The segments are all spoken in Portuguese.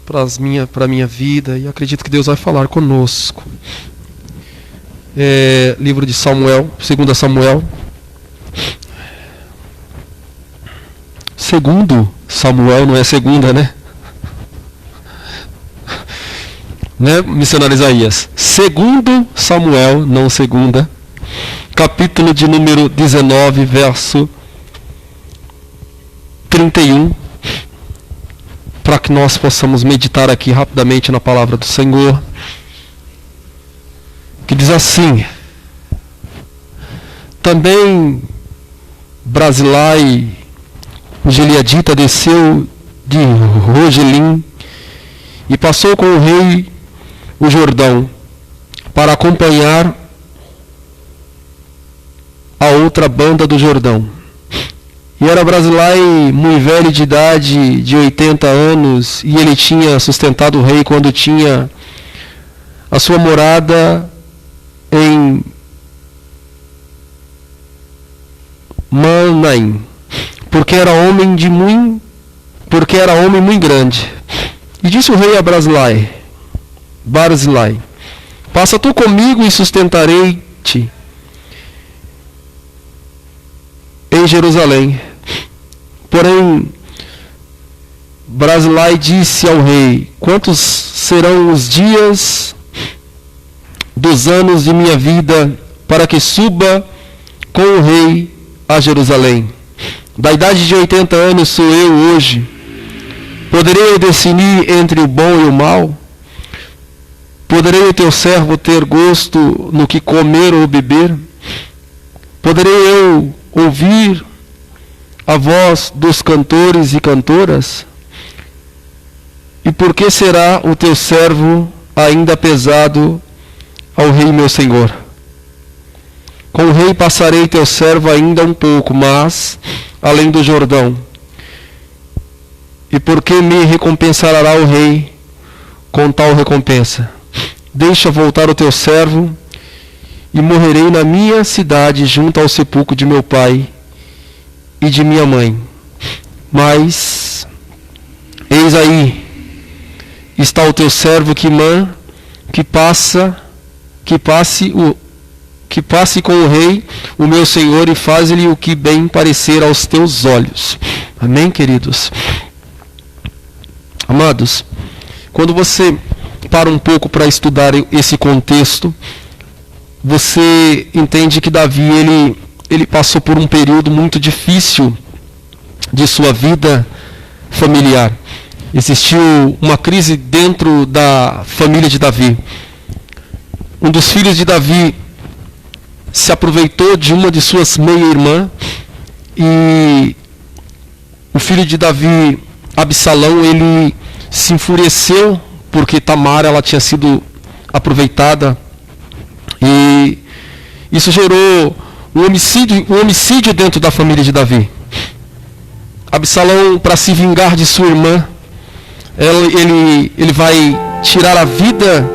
para a minha vida, e acredito que Deus vai falar conosco. Livro de Samuel, 2 Samuel. 2 Samuel, não é segunda, né? Né, missionário Isaías? 2 Samuel, não segunda. Capítulo de número 19, verso 31. Para que nós possamos meditar aqui rapidamente na palavra do Senhor. Que diz assim: Barzilai, o gileadita, desceu de Rogelim e passou com o rei o Jordão para acompanhar a outra banda do Jordão. E era Barzilai muito velho de idade, de 80 anos, e ele tinha sustentado o rei quando tinha a sua morada em Manaim, porque era homem muito grande. E disse o rei a Barzilai: passa tu comigo e sustentarei-te em Jerusalém. Porém, Barzilai disse ao rei: quantos serão os dias dos anos de minha vida para que suba com o rei a Jerusalém? Da idade de 80 anos sou eu hoje. Poderei eu discernir entre o bom e o mal? Poderei o teu servo ter gosto no que comer ou beber? Poderei eu ouvir a voz dos cantores e cantoras? E por que será o teu servo ainda pesado ao rei meu senhor? Com o rei passarei teu servo ainda um pouco, mas além do Jordão. E por que me recompensará o rei com tal recompensa? Deixa voltar o teu servo, e morrerei na minha cidade, junto ao sepulcro de meu pai e de minha mãe. Mas eis aí está o teu servo que passe com o rei, o meu senhor, e faz-lhe o que bem parecer aos teus olhos. Amém, queridos? Amados, quando você para um pouco para estudar esse contexto, você entende que Davi ele passou por um período muito difícil de sua vida familiar. Existiu uma crise dentro da família de Davi. Um dos filhos de Davi se aproveitou de uma de suas meia-irmã, e o filho de Davi, Absalão, ele se enfureceu porque Tamar ela tinha sido aproveitada, e isso gerou um homicídio dentro da família de Davi. Absalão, para se vingar de sua irmã, ele vai tirar a vida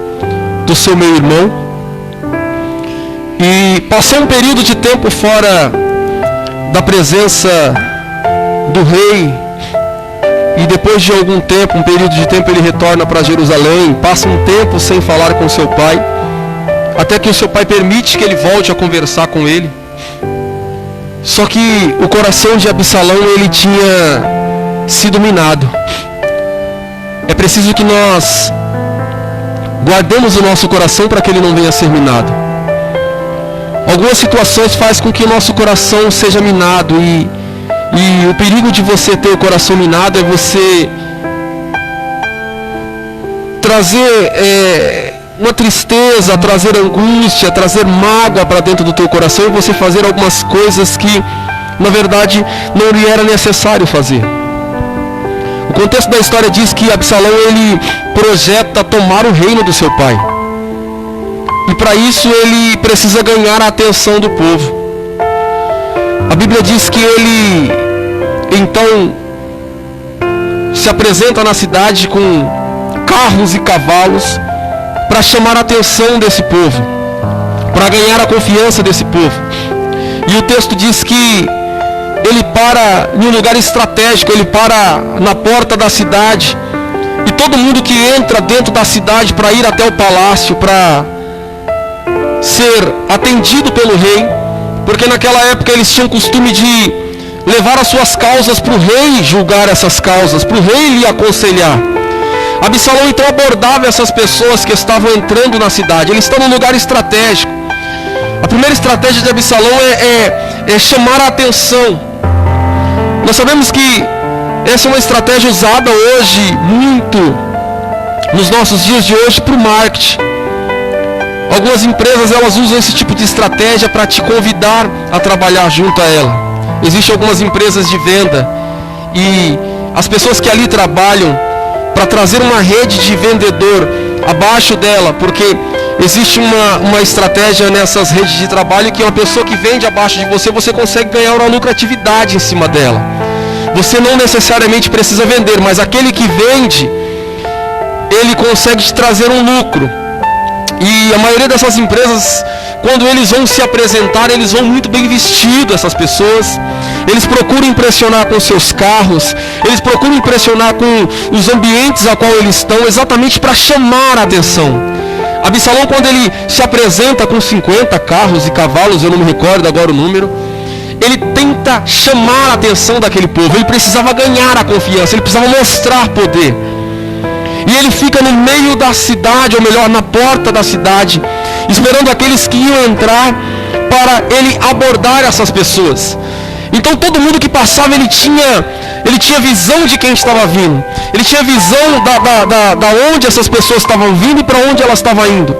do seu meio-irmão, e passou um período de tempo fora da presença do rei, e depois de algum tempo, um período de tempo, ele retorna para Jerusalém, passa um tempo sem falar com seu pai, até que o seu pai permite que ele volte a conversar com ele. Só que o coração de Absalão, ele tinha sido minado. É preciso que nós guardemos o nosso coração para que ele não venha a ser minado. Algumas situações fazem com que o nosso coração seja minado, e o perigo de você ter o coração minado é você trazer uma tristeza, trazer angústia, trazer mágoa para dentro do teu coração, e você fazer algumas coisas que, na verdade, não lhe era necessário fazer. O contexto da história diz que Absalão, ele projeta tomar o reino do seu pai. E para isso ele precisa ganhar a atenção do povo. A Bíblia diz que ele, então, se apresenta na cidade com carros e cavalos para chamar a atenção desse povo, para ganhar a confiança desse povo. E o texto diz que ele para em um lugar estratégico, ele para na porta da cidade, e todo mundo que entra dentro da cidade para ir até o palácio, para ser atendido pelo rei, porque naquela época eles tinham costume de levar as suas causas para o rei julgar essas causas, para o rei lhe aconselhar. Absalão então abordava essas pessoas que estavam entrando na cidade. Ele está num lugar estratégico. A primeira estratégia de Absalão é chamar a atenção. Nós sabemos que essa é uma estratégia usada hoje muito nos nossos dias de hoje para o marketing. Algumas empresas elas usam esse tipo de estratégia para te convidar a trabalhar junto a ela. Existem algumas empresas de venda e as pessoas que ali trabalham para trazer uma rede de vendedor abaixo dela, porque existe uma estratégia nessas redes de trabalho que uma pessoa que vende abaixo de você, você consegue ganhar uma lucratividade em cima dela. Você não necessariamente precisa vender, mas aquele que vende, ele consegue te trazer um lucro. E a maioria dessas empresas, quando eles vão se apresentar, eles vão muito bem vestidos, essas pessoas. Eles procuram impressionar com seus carros, eles procuram impressionar com os ambientes a qual eles estão, exatamente para chamar a atenção. Absalão, quando ele se apresenta com 50 carros e cavalos, eu não me recordo agora o número, ele tenta chamar a atenção daquele povo. Ele precisava ganhar a confiança, ele precisava mostrar poder. E ele fica no meio da cidade, ou melhor, na porta da cidade, esperando aqueles que iam entrar para ele abordar essas pessoas. Então todo mundo que passava, ele tinha visão de quem estava vindo. Ele tinha visão da onde essas pessoas estavam vindo e para onde elas estavam indo.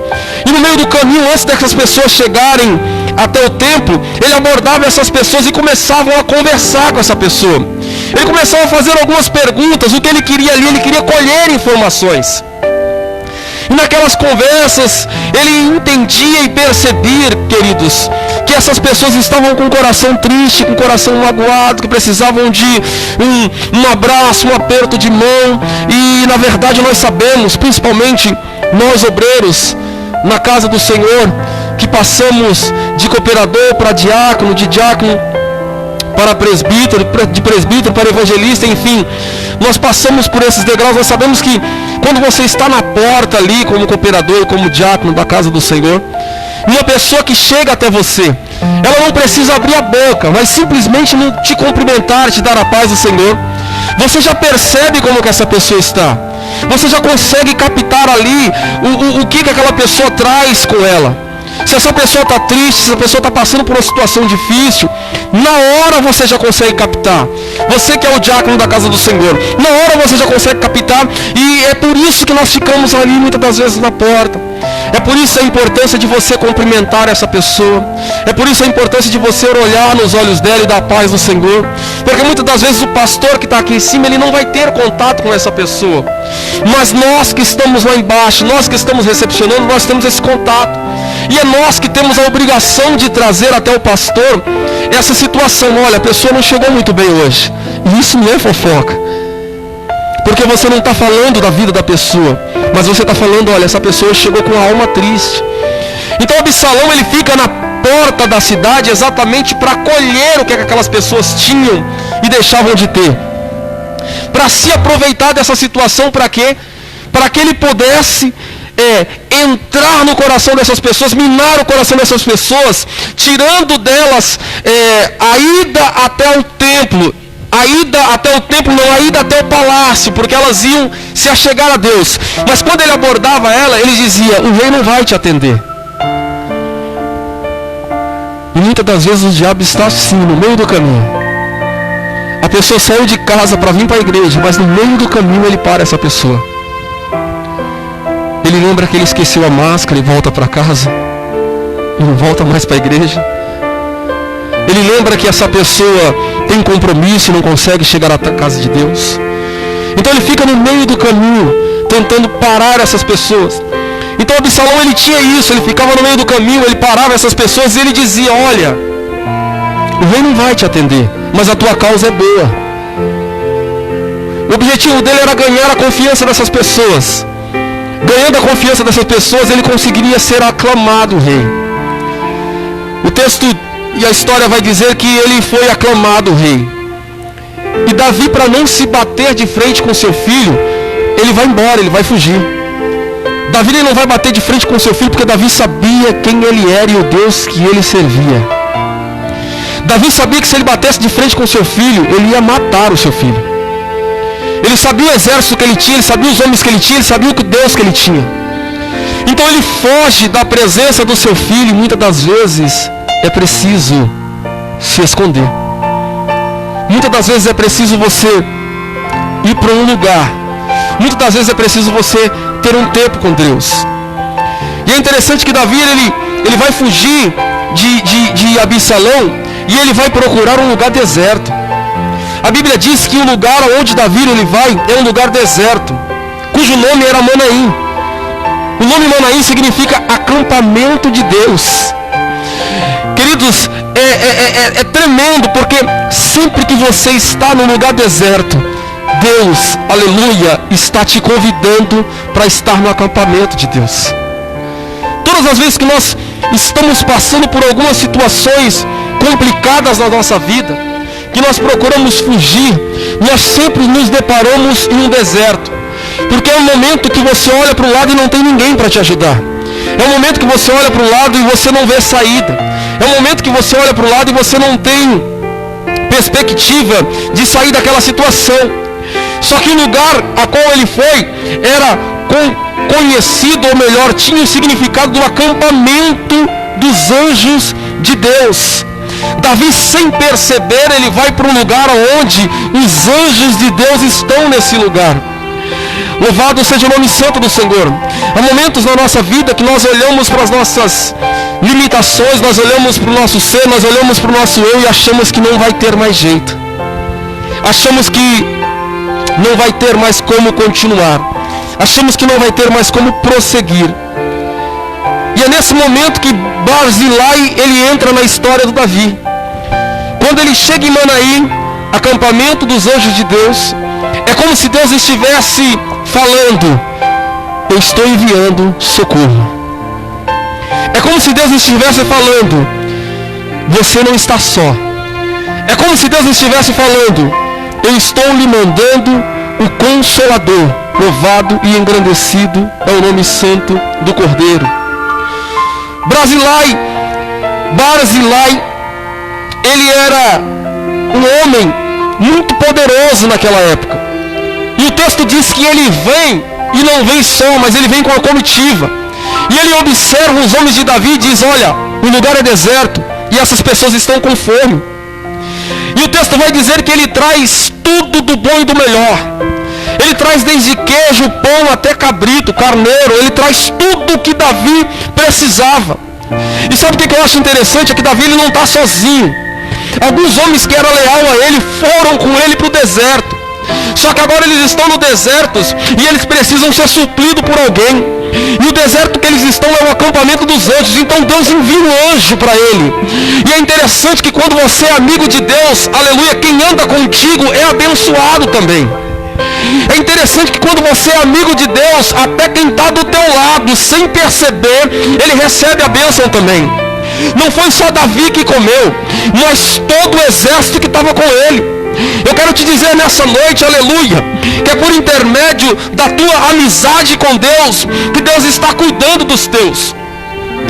E no meio do caminho, antes dessas pessoas chegarem até o templo, ele abordava essas pessoas e começavam a conversar com essa pessoa. Ele começava a fazer algumas perguntas. O que ele queria ali? Ele queria colher informações. E naquelas conversas, ele entendia e percebia, queridos, que essas pessoas estavam com o coração triste, com o coração magoado, que precisavam de um abraço, um aperto de mão. E na verdade nós sabemos, principalmente nós obreiros, na casa do Senhor, que passamos de cooperador para diácono, de diácono para presbítero, de presbítero para evangelista, enfim, nós passamos por esses degraus. Nós sabemos que quando você está na porta ali, como cooperador, como diácono da casa do Senhor, e uma pessoa que chega até você, ela não precisa abrir a boca, mas simplesmente não te cumprimentar, te dar a paz do Senhor, você já percebe como que essa pessoa está. Você já consegue captar ali o que aquela pessoa traz com ela. Se essa pessoa está triste, se essa pessoa está passando por uma situação difícil, na hora você já consegue captar. Você que é o diácono da casa do Senhor, na hora você já consegue captar. E é por isso que nós ficamos ali muitas das vezes na porta. É por isso a importância de você cumprimentar essa pessoa. É por isso a importância de você olhar nos olhos dela e dar a paz do Senhor. Porque muitas das vezes o pastor que está aqui em cima, ele não vai ter contato com essa pessoa. Mas nós que estamos lá embaixo, nós que estamos recepcionando, nós temos esse contato. E é nós que temos a obrigação de trazer até o pastor essa situação. Olha, a pessoa não chegou muito bem hoje. E isso não é fofoca. Porque você não está falando da vida da pessoa, mas você está falando, olha, essa pessoa chegou com a alma triste. Então Absalão, ele fica na porta da cidade exatamente para colher o que aquelas pessoas tinham e deixavam de ter. Para se aproveitar dessa situação, para quê? Para que ele pudesse entrar no coração dessas pessoas, minar o coração dessas pessoas, tirando delas a ida até o templo. A ida até o templo, não a ida até o palácio, porque elas iam se achegar a Deus. Mas quando ele abordava ela, ele dizia, o rei não vai te atender. E muitas das vezes o diabo está assim, no meio do caminho. A pessoa saiu de casa para vir para a igreja, mas no meio do caminho ele para essa pessoa. Ele lembra que ele esqueceu a máscara e volta para casa. E não volta mais para a igreja. Ele lembra que essa pessoa tem compromisso e não consegue chegar à casa de Deus. Então ele fica no meio do caminho, tentando parar essas pessoas. Então Absalão, ele tinha isso, ele ficava no meio do caminho, ele parava essas pessoas e ele dizia, olha, o rei não vai te atender, mas a tua causa é boa. O objetivo dele era ganhar a confiança dessas pessoas. Ganhando a confiança dessas pessoas, ele conseguiria ser aclamado rei. O texto e a história vai dizer que ele foi aclamado rei. E Davi, para não se bater de frente com seu filho, ele vai embora, ele vai fugir. Davi ele não vai bater de frente com seu filho, porque Davi sabia quem ele era e o Deus que ele servia. Davi sabia que se ele batesse de frente com seu filho, ele ia matar o seu filho. Ele sabia o exército que ele tinha, ele sabia os homens que ele tinha, ele sabia o Deus que ele tinha. Então ele foge da presença do seu filho e muitas das vezes é preciso se esconder. Muitas das vezes é preciso você ir para um lugar. Muitas das vezes é preciso você ter um tempo com Deus. E é interessante que Davi, ele vai fugir de Absalão e ele vai procurar um lugar deserto. A Bíblia diz que o lugar onde Davi ele vai é um lugar deserto, cujo nome era Manaim. O nome Manaim significa acampamento de Deus. Queridos, é tremendo, porque sempre que você está num lugar deserto, Deus, aleluia, está te convidando para estar no acampamento de Deus. Todas as vezes que nós estamos passando por algumas situações complicadas na nossa vida, que nós procuramos fugir, nós sempre nos deparamos em um deserto. Porque é um momento que você olha para o lado e não tem ninguém para te ajudar. É um momento que você olha para o lado e você não vê saída. É um momento que você olha para o lado e você não tem perspectiva de sair daquela situação. Só que o lugar a qual ele foi era conhecido, ou melhor, tinha o significado do acampamento dos anjos de Deus. Davi, sem perceber, ele vai para um lugar onde os anjos de Deus estão nesse lugar. Louvado seja o nome santo do Senhor. Há momentos na nossa vida que nós olhamos para as nossas limitações, nós olhamos para o nosso ser, nós olhamos para o nosso eu e achamos que não vai ter mais jeito. Achamos que não vai ter mais como continuar. Achamos que não vai ter mais como prosseguir. E é nesse momento que Barzilai, ele entra na história do Davi. Quando ele chega em Manaim, acampamento dos anjos de Deus, é como se Deus estivesse falando: eu estou enviando socorro. É como se Deus estivesse falando: você não está só. É como se Deus estivesse falando: eu estou lhe mandando o Consolador. Louvado e engrandecido é o nome santo do Cordeiro. Barzilai, ele era um homem muito poderoso naquela época. E o texto diz que ele vem, e não vem só, mas ele vem com a comitiva. E ele observa os homens de Davi e diz: olha, o lugar é deserto e essas pessoas estão com fome. E o texto vai dizer que ele traz tudo do bom e do melhor. Ele traz desde queijo, pão até cabrito, carneiro. Ele traz tudo o que Davi precisava. E sabe o que eu acho interessante? É que Davi ele não está sozinho. Alguns homens que eram leais a ele foram com ele para o deserto. Só que agora eles estão no deserto e eles precisam ser supridos por alguém. E o deserto que eles estão é o acampamento dos anjos. Então Deus envia um anjo para ele. E é interessante que quando você é amigo de Deus, aleluia, quem anda contigo é abençoado também. É interessante que quando você é amigo de Deus, até quem está do teu lado, sem perceber, ele recebe a bênção também. Não foi só Davi que comeu, mas todo o exército que estava com ele. Eu quero te dizer nessa noite, aleluia, que é por intermédio da tua amizade com Deus, que Deus está cuidando dos teus.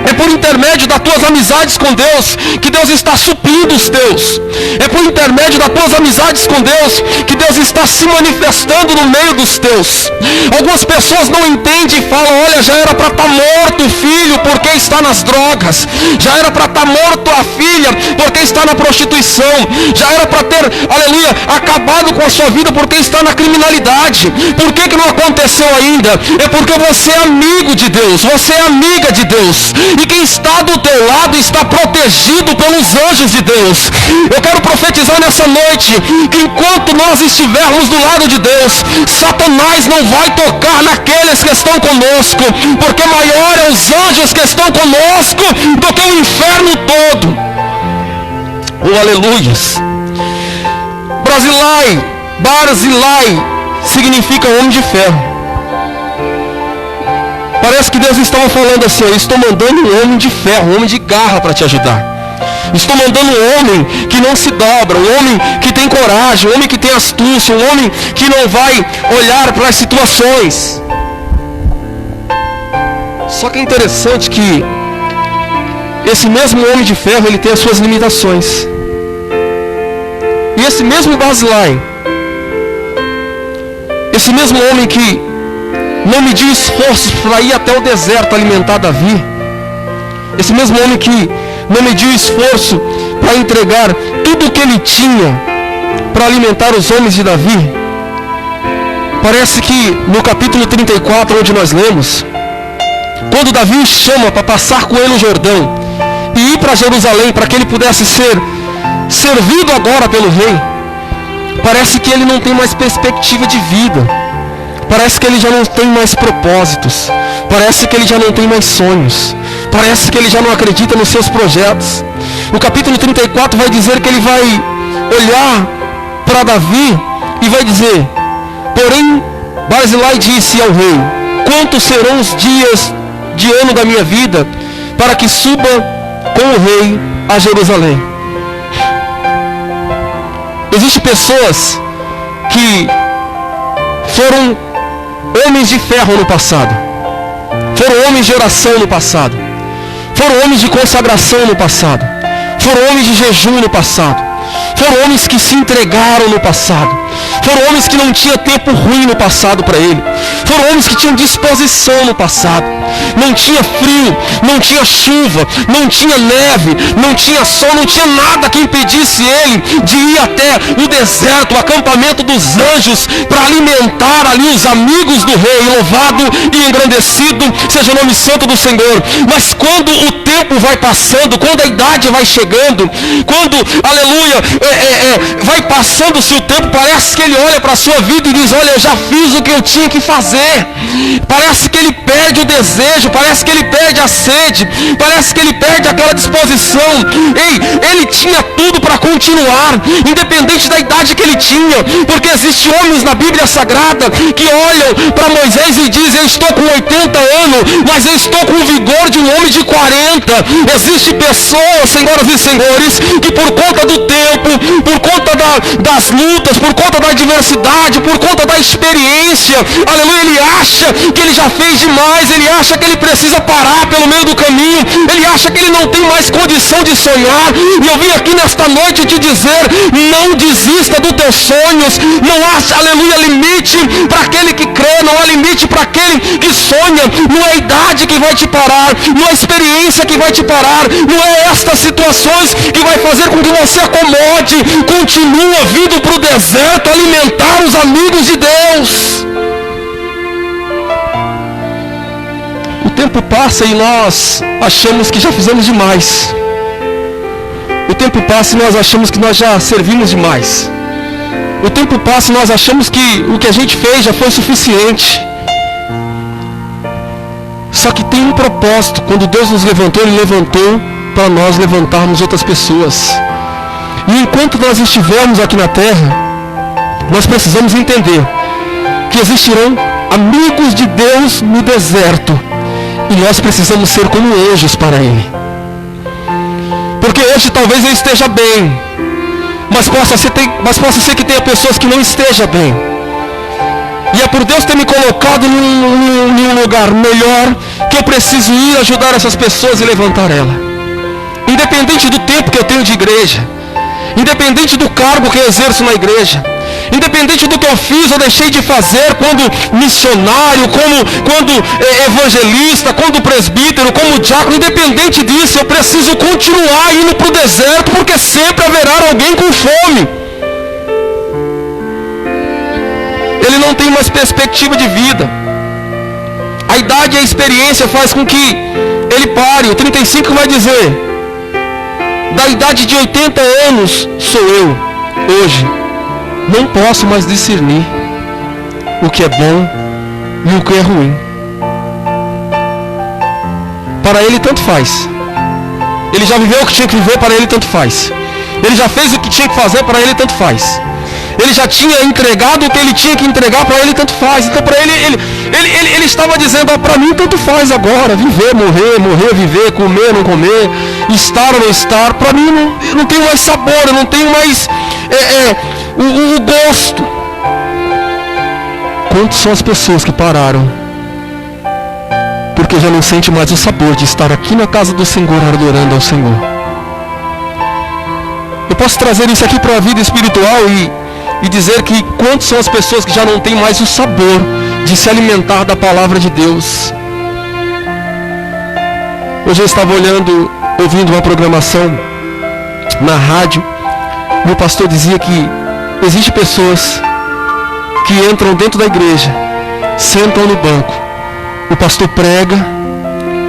É por intermédio das tuas amizades com Deus que Deus está suprindo os teus. É por intermédio das tuas amizades com Deus que Deus está se manifestando no meio dos teus. Algumas pessoas não entendem e falam: olha, já era para estar morto o filho porque está nas drogas. Já era para estar morto a filha porque está na prostituição. Já era para ter, aleluia, acabado com a sua vida porque está na criminalidade. Por que não aconteceu ainda? É porque você é amigo de Deus, você é amiga de Deus. E quem está do teu lado está protegido pelos anjos de Deus. Eu quero profetizar nessa noite que enquanto nós estivermos do lado de Deus, Satanás não vai tocar naqueles que estão conosco, porque maior é os anjos que estão conosco do que o inferno todo. Oh, aleluias. Barzilai significa homem de ferro. Parece que Deus estava falando assim: eu estou mandando um homem de ferro, um homem de garra para te ajudar. Estou mandando um homem que não se dobra, um homem que tem coragem, um homem que tem astúcia, um homem que não vai olhar para as situações. Só que é interessante que esse mesmo homem de ferro, ele tem as suas limitações. E esse mesmo Barzilai, esse mesmo homem que não mediu esforços para ir até o deserto alimentar Davi, esse mesmo homem que não mediu esforço para entregar tudo o que ele tinha para alimentar os homens de Davi, parece que no capítulo 34, onde nós lemos, quando Davi o chama para passar com ele o Jordão e ir para Jerusalém para que ele pudesse ser servido agora pelo rei, parece que ele não tem mais perspectiva de vida, parece que ele já não tem mais propósitos, parece que ele já não tem mais sonhos, parece que ele já não acredita nos seus projetos. O capítulo 34 vai dizer que ele vai olhar para Davi e vai dizer: porém Barzilai disse ao rei: quantos serão os dias de ano da minha vida para que suba com o rei a Jerusalém? Existem pessoas que foram homens de ferro no passado, foram homens de oração no passado, foram homens de consagração no passado, foram homens de jejum no passado, foram homens que se entregaram no passado, foram homens que não tinham tempo ruim no passado para ele, foram homens que tinham disposição no passado, não tinha frio, não tinha chuva, não tinha neve, não tinha sol, não tinha nada que impedisse ele de ir até o deserto, o acampamento dos anjos, para alimentar ali os amigos do rei. Louvado e engrandecido seja o nome santo do Senhor. Mas quando o tempo vai passando, quando a idade vai chegando, quando, aleluia, vai passando-se o tempo, parece que ele olha para a sua vida e diz: olha, eu já fiz o que eu tinha que fazer. Parece que ele perde o desejo, parece que ele perde a sede, parece que ele perde aquela disposição. Ele tinha tudo para continuar, independente da idade que ele tinha, porque existem homens na Bíblia Sagrada que olham para Moisés e dizem: eu estou com 80 anos, mas eu estou com o vigor de um homem de 40. Existem pessoas, senhoras e senhores, que por conta do tempo, por conta das lutas, por conta da adversidade, por conta da experiência, aleluia, ele acha que ele já fez demais, ele acha que ele precisa parar pelo meio do caminho, ele acha que ele não tem mais condição de sonhar. E eu vim aqui nesta noite te dizer: não desista dos teus sonhos, não há, aleluia, limite para aquele que crê, não há limite para aquele que sonha. Não é a idade que vai te parar, não é a experiência que vai te parar, não é estas situações que vai fazer com que você acomode. Continua vindo para o deserto alimentar os amigos de Deus. O tempo passa e nós achamos que já fizemos demais. O tempo passa e nós achamos que nós já servimos demais. O tempo passa e nós achamos que o que a gente fez já foi suficiente. Só que tem um propósito. Quando Deus nos levantou, Ele levantou para nós levantarmos outras pessoas. E enquanto nós estivermos aqui na terra, nós precisamos entender que existirão amigos de Deus no deserto. E nós precisamos ser como anjos para Ele. Porque hoje talvez eu esteja bem, mas possa ser que tenha pessoas que não estejam bem. E é por Deus ter me colocado em um lugar melhor que eu preciso ir ajudar essas pessoas e levantar ela. Independente do tempo que eu tenho de igreja, independente do cargo que eu exerço na igreja, independente do que eu fiz ou deixei de fazer quando missionário, quando evangelista, quando presbítero, como diácono, independente disso, eu preciso continuar indo para o deserto, porque sempre haverá alguém com fome. Ele não tem mais perspectiva de vida. A idade e a experiência faz com que ele pare. O 35 vai dizer: da idade de 80 anos sou eu hoje. Não posso mais discernir o que é bom e o que é ruim. Para ele tanto faz. Ele já viveu o que tinha que viver, para ele tanto faz. Ele já fez o que tinha que fazer, para ele tanto faz. Ele já tinha entregado o que ele tinha que entregar, para ele tanto faz. Então para ele ele estava dizendo, para mim tanto faz agora, viver, morrer, morrer, viver, comer, não comer, estar ou não estar, para mim não tenho mais sabor, eu não tenho mais o gosto. Quantas são as pessoas que pararam, porque já não sente mais o sabor de estar aqui na casa do Senhor, adorando ao Senhor. Eu posso trazer isso aqui para a vida espiritual e dizer que quantas são as pessoas que já não têm mais o sabor de se alimentar da palavra de Deus. Hoje eu estava ouvindo uma programação na rádio, e o pastor dizia que existem pessoas que entram dentro da igreja, sentam no banco, o pastor prega,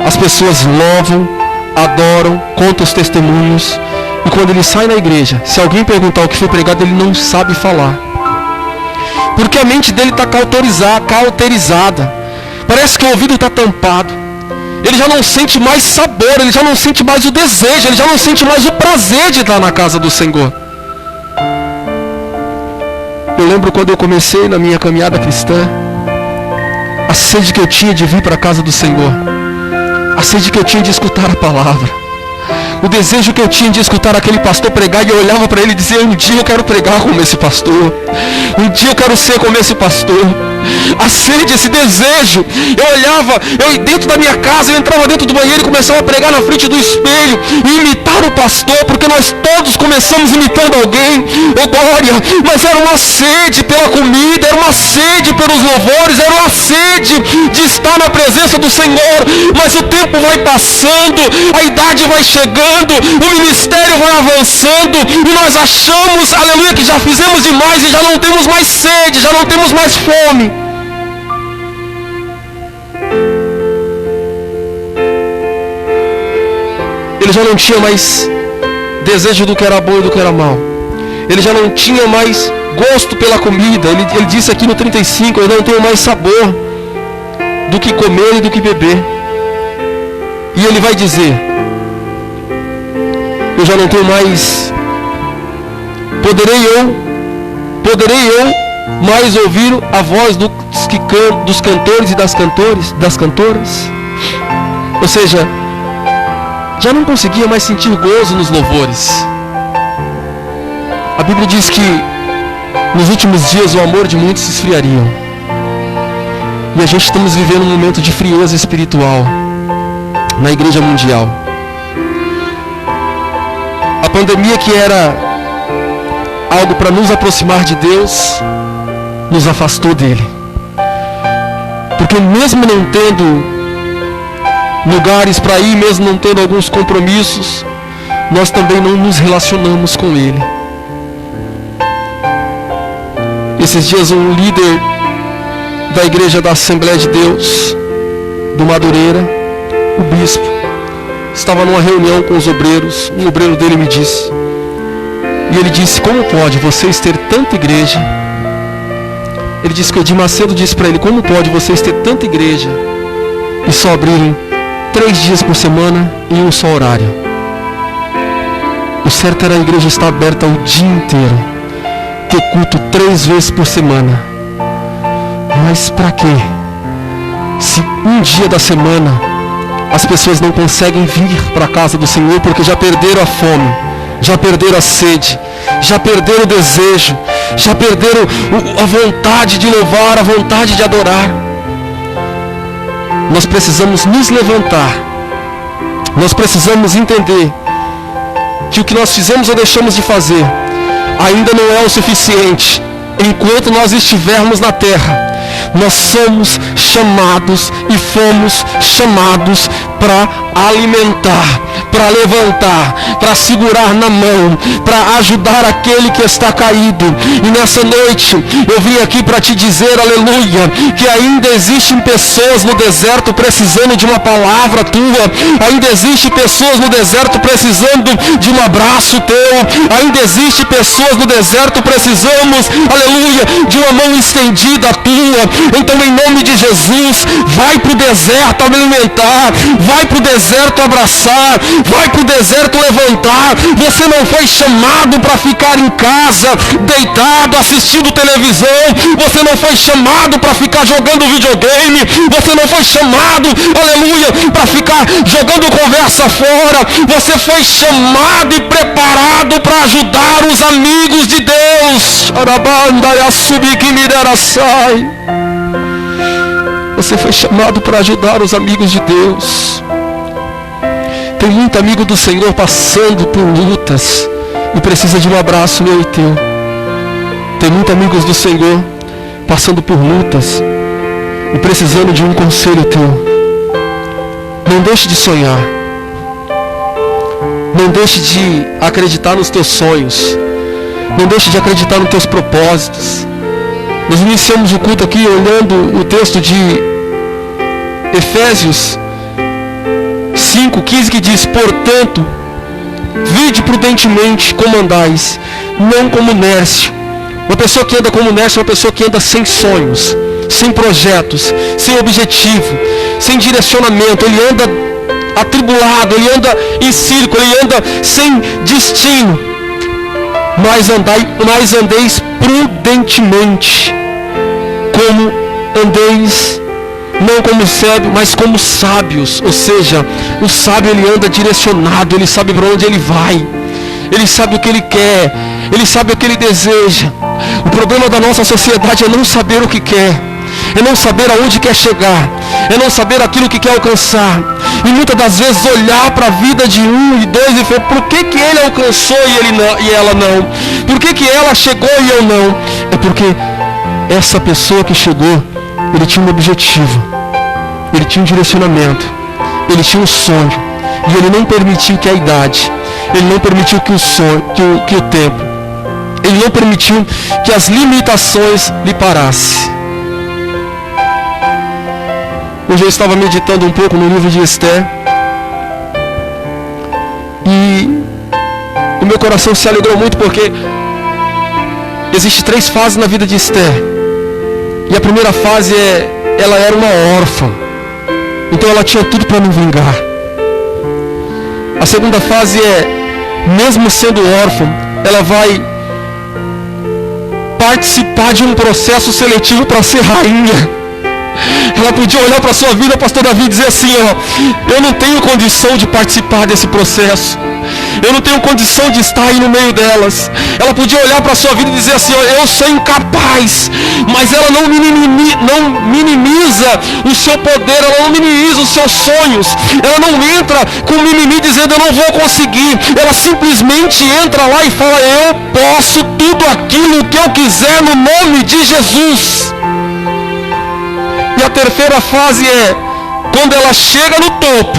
as pessoas louvam, adoram, contam os testemunhos, e quando ele sai na igreja, se alguém perguntar o que foi pregado, ele não sabe falar, porque a mente dele está cauterizada, parece que o ouvido está tampado, ele já não sente mais sabor, ele já não sente mais o desejo, ele já não sente mais o prazer de estar na casa do Senhor. Eu lembro quando eu comecei na minha caminhada cristã, a sede que eu tinha de vir para a casa do Senhor, a sede que eu tinha de escutar a palavra, o desejo que eu tinha de escutar aquele pastor pregar, e eu olhava para ele e dizia, um dia eu quero pregar como esse pastor, um dia eu quero ser como esse pastor. A sede, esse desejo, eu olhava, dentro da minha casa, eu entrava dentro do banheiro e começava a pregar na frente do espelho e imitar o pastor, porque nós todos começamos imitando alguém, glória, mas era uma sede pela comida, era uma sede pelos louvores, era uma sede de estar na presença do Senhor. Mas o tempo vai passando, a idade vai chegando, o ministério vai avançando, e nós achamos, aleluia, que já fizemos demais e já não temos mais sede, já não temos mais fome. Ele já não tinha mais desejo do que era bom e do que era mal. Ele já não tinha mais gosto pela comida. Ele disse aqui no 35, eu não tenho mais sabor do que comer e do que beber. E ele vai dizer, eu já não tenho mais, poderei eu mais ouvir a voz dos cantores e das cantoras? Ou seja, já não conseguia mais sentir gozo nos louvores. A Bíblia diz que nos últimos dias o amor de muitos se esfriaria. E a gente estamos vivendo um momento de frieza espiritual na igreja mundial. A pandemia, que era algo para nos aproximar de Deus, nos afastou dele. Porque mesmo não tendo lugares para ir, mesmo não tendo alguns compromissos, nós também não nos relacionamos com ele. Esses dias um líder da igreja da Assembleia de Deus do Madureira, o bispo, estava numa reunião com os obreiros. Um obreiro dele me disse, e ele disse, como pode vocês ter tanta igreja? Ele disse que o Edir Macedo disse para ele, como pode vocês ter tanta igreja e só abrirem 3 dias por semana em um só horário? O certo era a igreja estar aberta o dia inteiro, ter culto 3 vezes por semana. Mas para quê? Se um dia da semana as pessoas não conseguem vir para a casa do Senhor porque já perderam a fome, já perderam a sede, já perderam o desejo, já perderam a vontade de louvar, a vontade de adorar. Nós precisamos nos levantar, nós precisamos entender que o que nós fizemos ou deixamos de fazer ainda não é o suficiente. Enquanto nós estivermos na terra, nós somos chamados e fomos chamados para alimentar, para levantar, para segurar na mão, para ajudar aquele que está caído. E nessa noite eu vim aqui para te dizer, aleluia, que ainda existem pessoas no deserto precisando de uma palavra tua, ainda existem pessoas no deserto precisando de um abraço teu, ainda existem pessoas no deserto precisamos, aleluia, de uma mão estendida tua. Então, em nome de Jesus, vai para o deserto alimentar, vai para o deserto abraçar, vai para o deserto levantar. Você não foi chamado para ficar em casa, deitado, assistindo televisão. Você não foi chamado para ficar jogando videogame. Você não foi chamado, aleluia, para ficar jogando conversa fora. Você foi chamado e preparado para ajudar os amigos de Deus. Você foi chamado para ajudar os amigos de Deus. Tem muito amigo do Senhor passando por lutas e precisa de um abraço meu e teu. Tem muitos amigos do Senhor passando por lutas e precisando de um conselho teu. Não deixe de sonhar. Não deixe de acreditar nos teus sonhos. Não deixe de acreditar nos teus propósitos. Nós iniciamos o culto aqui olhando o texto de Efésios 5:15, que diz: portanto, vinde prudentemente como andais, não como nércio. Uma pessoa que anda como nércio é uma pessoa que anda sem sonhos, sem projetos, sem objetivo, sem direcionamento. Ele anda atribulado, ele anda em círculo, ele anda sem destino. Mas andeis prudentemente, como andeis, não como cego, mas como sábios. Ou seja, o sábio, ele anda direcionado, ele sabe para onde ele vai, ele sabe o que ele quer, ele sabe o que ele deseja. O problema da nossa sociedade é não saber o que quer, é não saber aonde quer chegar, é não saber aquilo que quer alcançar. E muitas das vezes olhar para a vida de um e dois e falar: por que ele alcançou e ele não, e ela não? Por que ela chegou e eu não? É porque essa pessoa que chegou, ele tinha um objetivo, ele tinha um direcionamento, ele tinha um sonho, e ele não permitiu que a idade, ele não permitiu que o sonho, que o tempo, ele não permitiu que as limitações lhe parassem. Hoje eu estava meditando um pouco no livro de Esther e o meu coração se alegrou muito, porque existem 3 fases na vida de Esther. E a primeira fase é: ela era uma órfã, então ela tinha tudo para não vingar. A segunda fase é: mesmo sendo órfã, ela vai participar de um processo seletivo para ser rainha. Ela podia olhar para a sua vida, pastor Davi, e dizer assim: ó, eu não tenho condição de participar desse processo, eu não tenho condição de estar aí no meio delas. Ela podia olhar para a sua vida e dizer assim: ó, eu sou incapaz. Mas ela não minimiza o seu poder, ela não minimiza os seus sonhos, ela não entra com mimimi dizendo: eu não vou conseguir. Ela simplesmente entra lá e fala: eu posso tudo aquilo que eu quiser no nome de Jesus. E a terceira fase é quando ela chega no topo,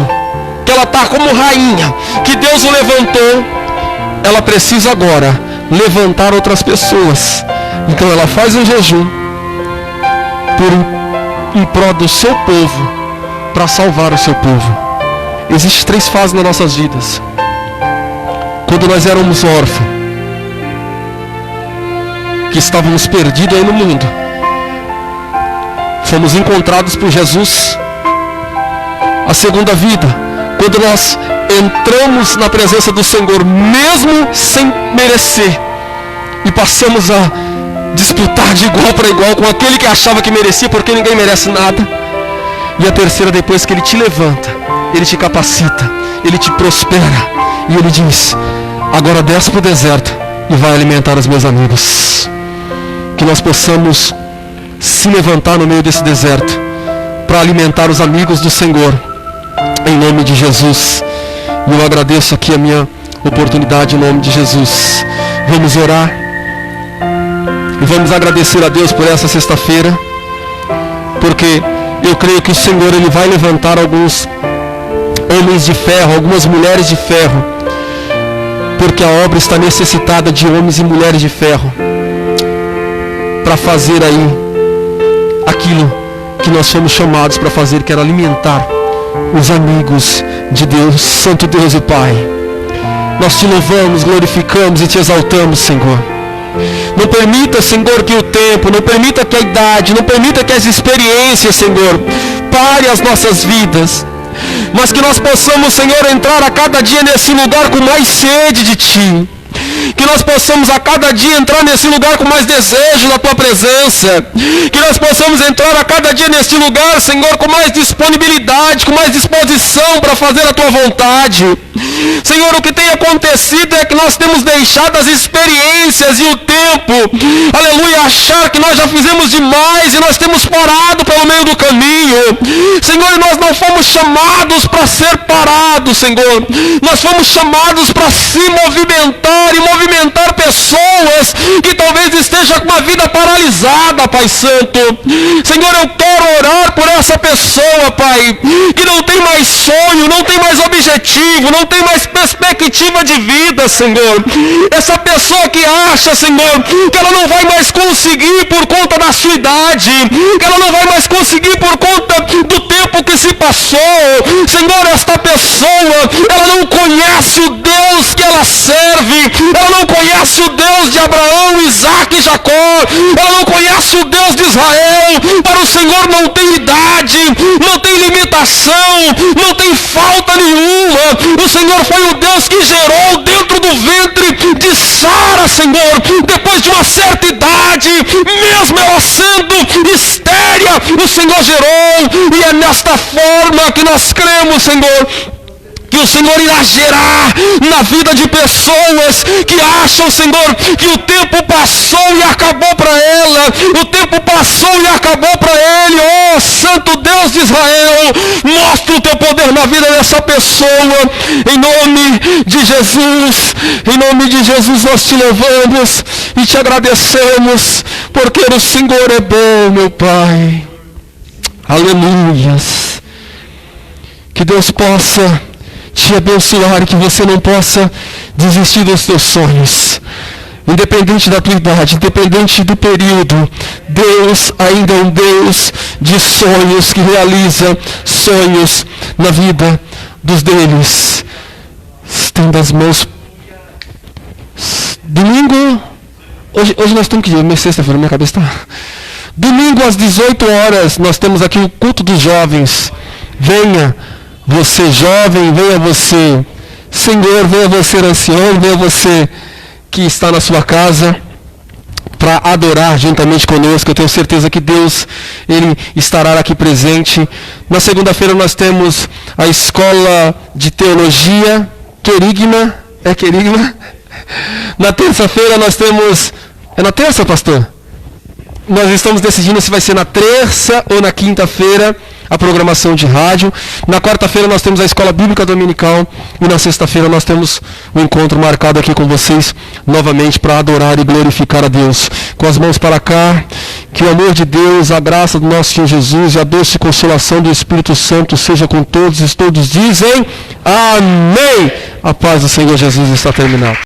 que ela está como rainha, que Deus o levantou. Ela precisa agora levantar outras pessoas. Então ela faz um jejum em prol do seu povo, para salvar o seu povo. Existem 3 fases nas nossas vidas. Quando nós éramos órfãos, que estávamos perdidos aí no mundo, fomos encontrados por Jesus. A segunda vida, quando nós entramos na presença do Senhor, mesmo sem merecer, e passamos a disputar de igual para igual com aquele que achava que merecia, porque ninguém merece nada. E a terceira, depois que Ele te levanta, Ele te capacita, Ele te prospera, e Ele diz: agora desce para o deserto e vai alimentar os meus amigos. Que nós possamos se levantar no meio desse deserto para alimentar os amigos do Senhor, em nome de Jesus. E eu agradeço aqui a minha oportunidade em nome de Jesus. Vamos orar e vamos agradecer a Deus por essa sexta-feira, porque eu creio que o Senhor, Ele vai levantar alguns homens de ferro, algumas mulheres de ferro, porque a obra está necessitada de homens e mulheres de ferro para fazer aí aquilo que nós fomos chamados para fazer, que era alimentar os amigos de Deus. Santo Deus e Pai, nós te louvamos, glorificamos e te exaltamos, Senhor. Não permita, Senhor, que o tempo, não permita que a idade, não permita que as experiências, Senhor, pare as nossas vidas. mas que nós possamos, Senhor, entrar a cada dia nesse lugar com mais sede de Ti. Que nós possamos a cada dia entrar nesse lugar com mais desejo da Tua presença. Que nós possamos entrar a cada dia nesse lugar, Senhor, com mais disponibilidade, com mais disposição para fazer a Tua vontade. Senhor, o que tem acontecido é que nós temos deixado as experiências e o tempo, aleluia, achar que nós já fizemos demais e nós temos parado pelo meio do caminho. Senhor, nós não fomos chamados para ser parados, Senhor. Nós fomos chamados para se movimentar e movimentar pessoas que talvez estejam com a vida paralisada, Pai Santo. Senhor, eu quero orar por essa pessoa, Pai, que não tem mais sonho, não tem mais objetivo, não tem mais perspectiva de vida, Senhor. Essa pessoa que acha, Senhor, que ela não vai mais conseguir por conta da sua idade, que ela não vai mais conseguir por conta do tempo que se passou. Senhor, esta pessoa, ela não conhece o Deus que ela serve, ela não conhece o Deus de Abraão, Isaac e Jacó, ela não conhece o Deus de Israel. Para o Senhor não tem idade, não tem limitação, não tem falta nenhuma. O Senhor foi o Deus que gerou dentro do ventre de Sara, Senhor, depois de uma certa idade, mesmo ela sendo estéril, o Senhor gerou. E é nesta forma que nós cremos, Senhor, que o Senhor irá gerar na vida de pessoas que acham, Senhor, que o tempo passou e acabou para ela, o tempo passou e acabou para ele. Oh, Santo Deus de Israel, mostra o teu poder na vida dessa pessoa, em nome de Jesus. Em nome de Jesus nós te louvamos e te agradecemos, porque o Senhor é bom, meu Pai. Aleluias. Que Deus possa te abençoar e que você não possa desistir dos teus sonhos. Independente da tua idade, independente do período, Deus ainda é um Deus de sonhos, que realiza sonhos na vida dos deles. Estenda as mãos. Domingo, hoje nós estamos que dia? Sexta-feira, minha cabeça está. Domingo às 18 horas, nós temos aqui o culto dos jovens. Venha você jovem, venha você senhor, venha você ancião, venha você que está na sua casa para adorar juntamente conosco. Eu tenho certeza que Deus, Ele estará aqui presente. Na segunda-feira nós temos a escola de teologia, Querigma, é Querigma? Na terça-feira nós temos, é na terça, pastor? Nós estamos decidindo se vai ser na terça ou na quinta-feira a programação de rádio. Na quarta-feira nós temos a Escola Bíblica Dominical e na sexta-feira nós temos um encontro marcado aqui com vocês novamente para adorar e glorificar a Deus. Com as mãos para cá, que o amor de Deus, a graça do nosso Senhor Jesus e a doce consolação do Espírito Santo seja com todos e todos dizem amém. A paz do Senhor Jesus está terminada.